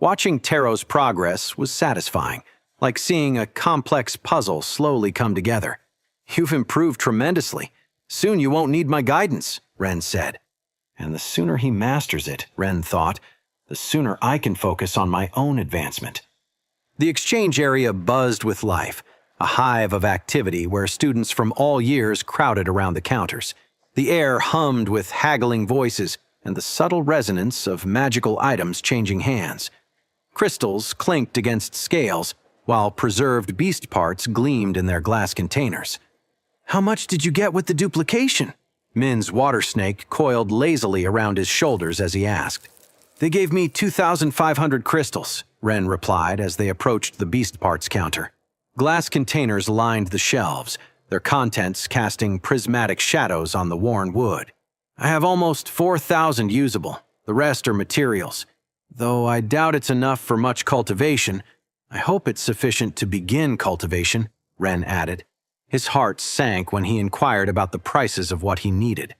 Watching Taro's progress was satisfying, like seeing a complex puzzle slowly come together. "You've improved tremendously. Soon you won't need my guidance," Ren said. And the sooner he masters it, Ren thought, the sooner I can focus on my own advancement. The exchange area buzzed with life, a hive of activity where students from all years crowded around the counters. The air hummed with haggling voices and the subtle resonance of magical items changing hands. Crystals clinked against scales, while preserved beast parts gleamed in their glass containers. "How much did you get with the duplication?" Min's water snake coiled lazily around his shoulders as he asked. "They gave me 2,500 crystals," Ren replied as they approached the beast parts counter. Glass containers lined the shelves, their contents casting prismatic shadows on the worn wood. "I have almost 4,000 usable. The rest are materials. Though I doubt it's enough for much cultivation, I hope it's sufficient to begin cultivation," Ren added. His heart sank when he inquired about the prices of what he needed.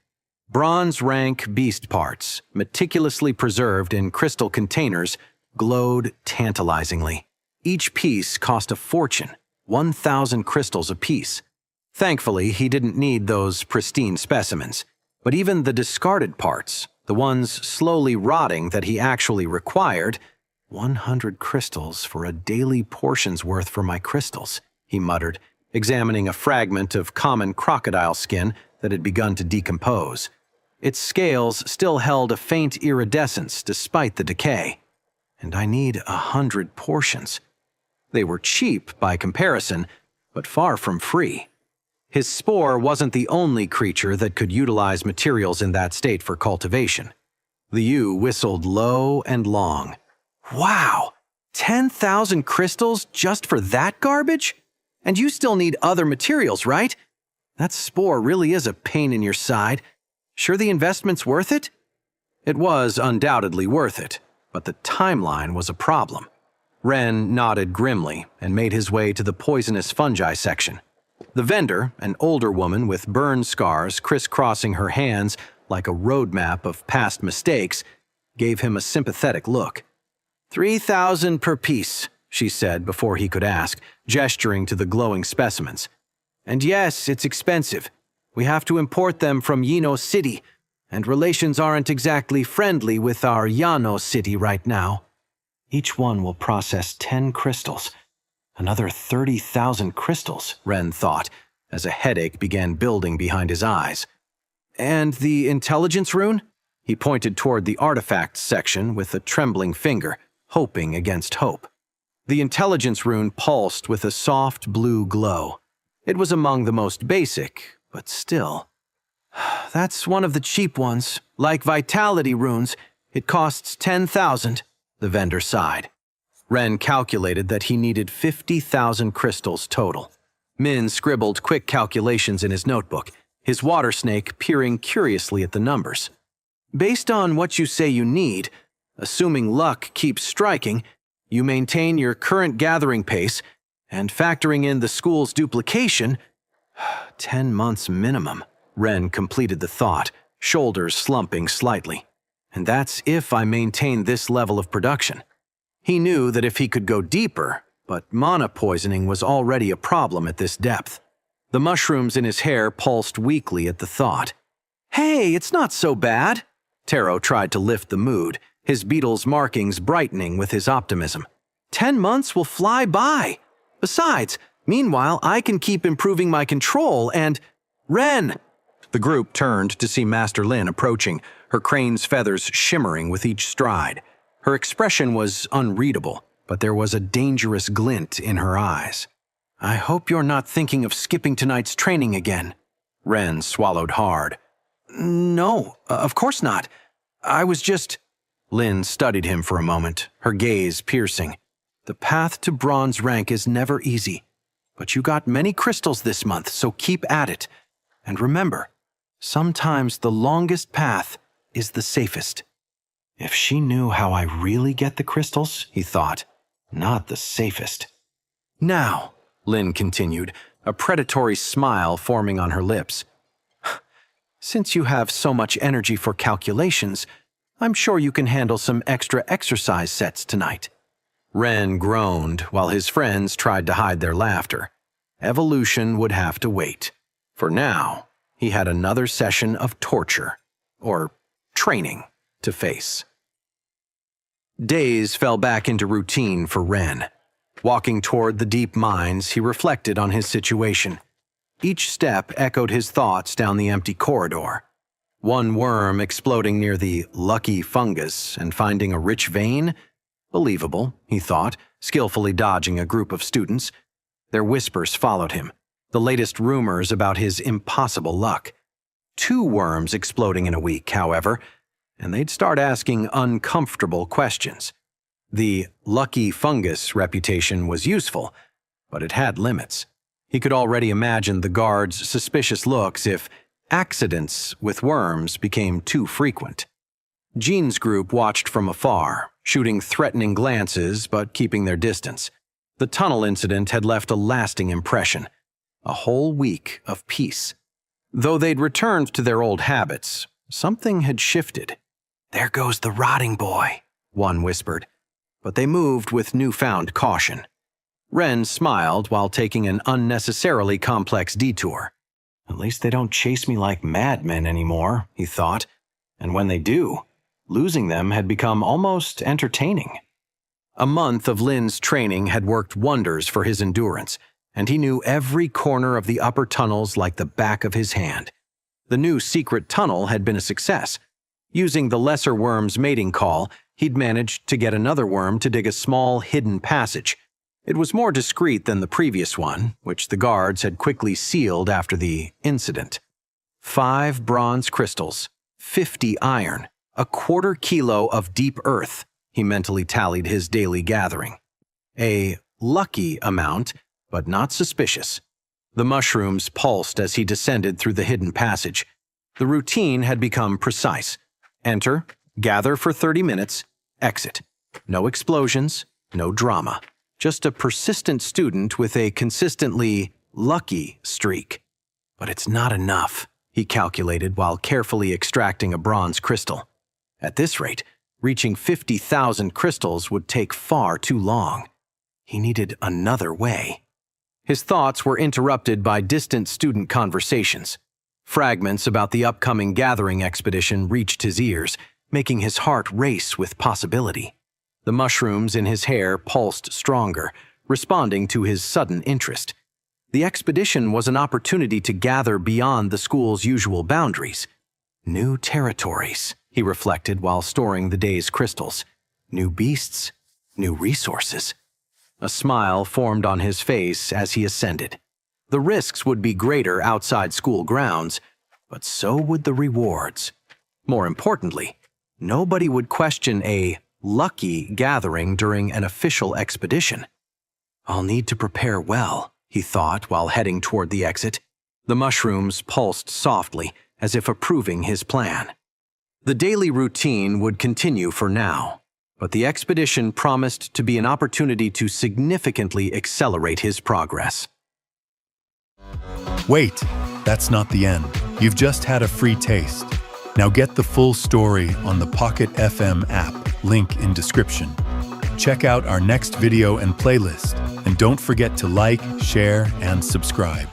Bronze rank beast parts, meticulously preserved in crystal containers, glowed tantalizingly. Each piece cost a fortune, 1,000 crystals apiece. Thankfully, he didn't need those pristine specimens, but even the discarded parts, the ones slowly rotting that he actually required, 100 crystals for a daily portion's worth for my crystals, he muttered, examining a fragment of common crocodile skin that had begun to decompose. Its scales still held a faint iridescence despite the decay. And I need 100 portions. They were cheap by comparison, but far from free. His spore wasn't the only creature that could utilize materials in that state for cultivation. The Yu whistled low and long. "Wow! 10,000 crystals just for that garbage? And you still need other materials, right? That spore really is a pain in your side. Sure the investment's worth it?" It was undoubtedly worth it, but the timeline was a problem. Ren nodded grimly and made his way to the poisonous fungi section. The vendor, an older woman with burn scars crisscrossing her hands like a roadmap of past mistakes, gave him a sympathetic look. 3,000 per piece, she said before he could ask, gesturing to the glowing specimens. "And yes, it's expensive. We have to import them from Yino City, and relations aren't exactly friendly with our Yano City right now." Each one will process 10 crystals. Another 30,000 crystals, Ren thought, as a headache began building behind his eyes. "And the intelligence rune?" He pointed toward the artifacts section with a trembling finger, hoping against hope. The intelligence rune pulsed with a soft blue glow. It was among the most basic, but still. "That's one of the cheap ones. Like vitality runes, it costs 10,000, the vendor sighed. Ren calculated that he needed 50,000 crystals total. Min scribbled quick calculations in his notebook, his water snake peering curiously at the numbers. "Based on what you say you need, assuming luck keeps striking, you maintain your current gathering pace, and factoring in the school's duplication, 10 months minimum," Ren completed the thought, shoulders slumping slightly. "And that's if I maintain this level of production." He knew that if he could go deeper, but mana poisoning was already a problem at this depth. The mushrooms in his hair pulsed weakly at the thought. "Hey, it's not so bad." Taro tried to lift the mood, his beetle's markings brightening with his optimism. 10 months will fly by. Besides, meanwhile, I can keep improving my control and— Ren! The group turned to see Master Lin approaching, her crane's feathers shimmering with each stride. Her expression was unreadable, but there was a dangerous glint in her eyes. "I hope you're not thinking of skipping tonight's training again." Ren swallowed hard. "No, of course not. I was just—" Lin studied him for a moment, her gaze piercing. "The path to bronze rank is never easy, but you got many crystals this month, so keep at it. And remember, sometimes the longest path is the safest." If she knew how I really get the crystals, he thought, not the safest. "Now," Lin continued, a predatory smile forming on her lips, "since you have so much energy for calculations, I'm sure you can handle some extra exercise sets tonight. Ren groaned while his friends tried to hide their laughter. Evolution would have to wait. For now, he had another session of torture, or training, to face. Days fell back into routine for Ren. Walking toward the deep mines, he reflected on his situation. Each step echoed his thoughts down the empty corridor. One worm exploding near the lucky fungus and finding a rich vein? Believable, he thought, skillfully dodging a group of students. Their whispers followed him, the latest rumors about his impossible luck. 2 worms exploding in a week, however, and they'd start asking uncomfortable questions. The lucky fungus reputation was useful, but it had limits. He could already imagine the guards' suspicious looks if accidents with worms became too frequent. Jean's group watched from afar, shooting threatening glances but keeping their distance. The tunnel incident had left a lasting impression. A whole week of peace. Though they'd returned to their old habits, something had shifted. "There goes the rotting boy," one whispered. But they moved with newfound caution. Ren smiled while taking an unnecessarily complex detour. At least they don't chase me like madmen anymore, he thought. And when they do, losing them had become almost entertaining. A month of Lin's training had worked wonders for his endurance, and he knew every corner of the upper tunnels like the back of his hand. The new secret tunnel had been a success. Using the lesser worm's mating call, he'd managed to get another worm to dig a small, hidden passage. It was more discreet than the previous one, which the guards had quickly sealed after the incident. 5 bronze crystals, 50 iron, a quarter kilo of deep earth, he mentally tallied his daily gathering. A lucky amount, but not suspicious. The mushrooms pulsed as he descended through the hidden passage. The routine had become precise. Enter, gather for 30 minutes, exit. No explosions, no drama. Just a persistent student with a consistently lucky streak. But it's not enough, he calculated while carefully extracting a bronze crystal. At this rate, reaching 50,000 crystals would take far too long. He needed another way. His thoughts were interrupted by distant student conversations. Fragments about the upcoming gathering expedition reached his ears, making his heart race with possibility. The mushrooms in his hair pulsed stronger, responding to his sudden interest. The expedition was an opportunity to gather beyond the school's usual boundaries. New territories, he reflected while storing the day's crystals. New beasts, new resources. A smile formed on his face as he ascended. The risks would be greater outside school grounds, but so would the rewards. More importantly, nobody would question a lucky gathering during an official expedition. I'll need to prepare well, he thought while heading toward the exit. The mushrooms pulsed softly, as if approving his plan. The daily routine would continue for now, but the expedition promised to be an opportunity to significantly accelerate his progress. Wait, that's not the end. You've just had a free taste. Now get the full story on the Pocket FM app, link in description. Check out our next video and playlist, and don't forget to like, share, and subscribe.